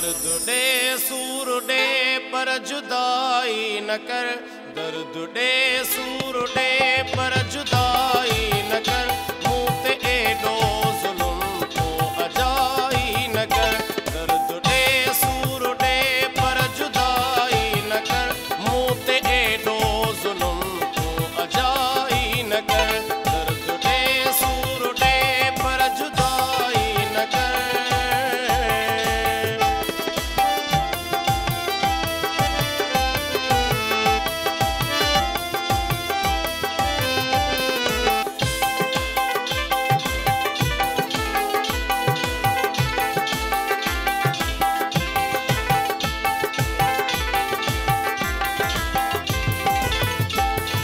दर्द दे सूर दे पर जुदाई न कर, दर्द दे सूर दे पर जुदाई न कर, मुँह ते एडो जुल्म तो अजाई न कर। दर्द दे सूर दे पर जुदाई न कर, मुँह ते एडो जुल्म तो अजाई न कर। दर्द दे सूर दे पर जुदाई न कर।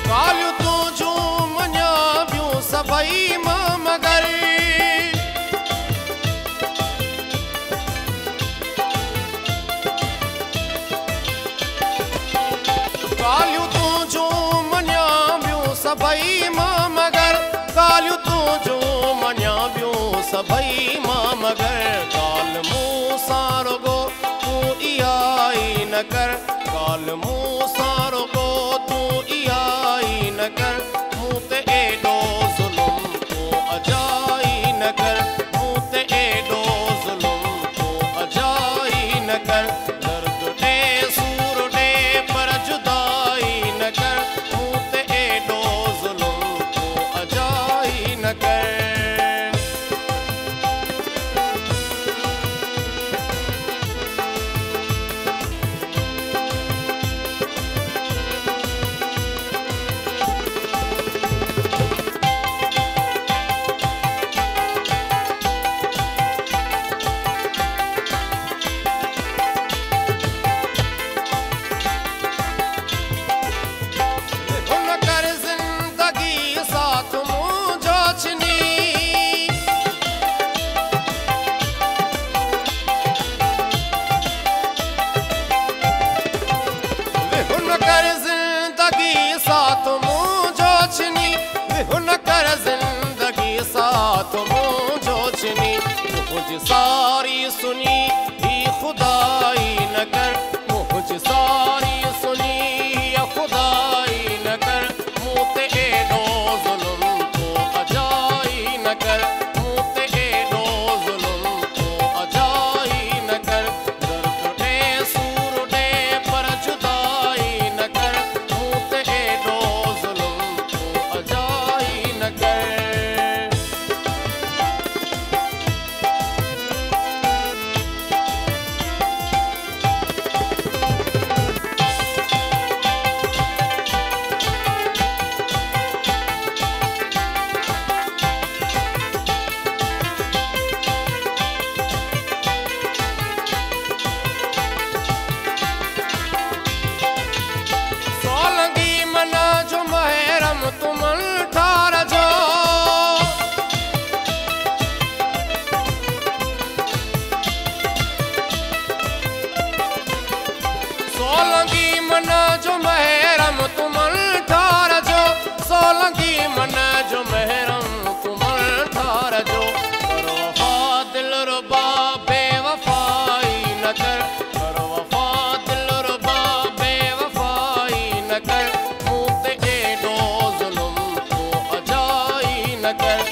कालियूं तूं जूं मञा ॿियूं सभई मां मगर, कालियूं तूं जूं मञा ॿियूं सभई मां मगर, कालियूं तूं जूं मञा ॿियूं सभई मां मगर। ॻाल्हि मूं सां रुॻो तूं इहा ई न कर, ॻाल्हि मूं सां रुॻो तूं इहा ई न कर, मुँह ते एडो ज़ुल्म तो अजाई न कर, मुँह ते एडो ज़ुल्म तो अजाई न कर। दर्द दे सूर दे पर जुदाई न कर, मुँह ते एडो ज़ुल्म तो अजाई न कर। साथ मुझो छनी हुन कर जिंदगी साथ मुझो छनी, मुझ सारी सुनी ही खुदाई न कर, मुझ सारी सुनी या खुदाई न कर। मुँह ते एडो जुल्म तो अजाई न कर, मुँह ते एडो जुल्म तो अजाई न कर। दर्द दे सूर दे पर जुदाई न कर, मुँह ते एडो जुल्म तो अजाई न कर। सोलंगी मना जो महरम तुमन ठार जो, सोलंगी मना जो महरम तुमन ठार जो, सोलंगी मना जो महरम तुमन ठार जो। कर वफा दिल रुबा बेवफाई न कर, कर वफा दिल रुबा बेवफाई न कर, मुँह ते एडो जुल्म तो अजाई न कर।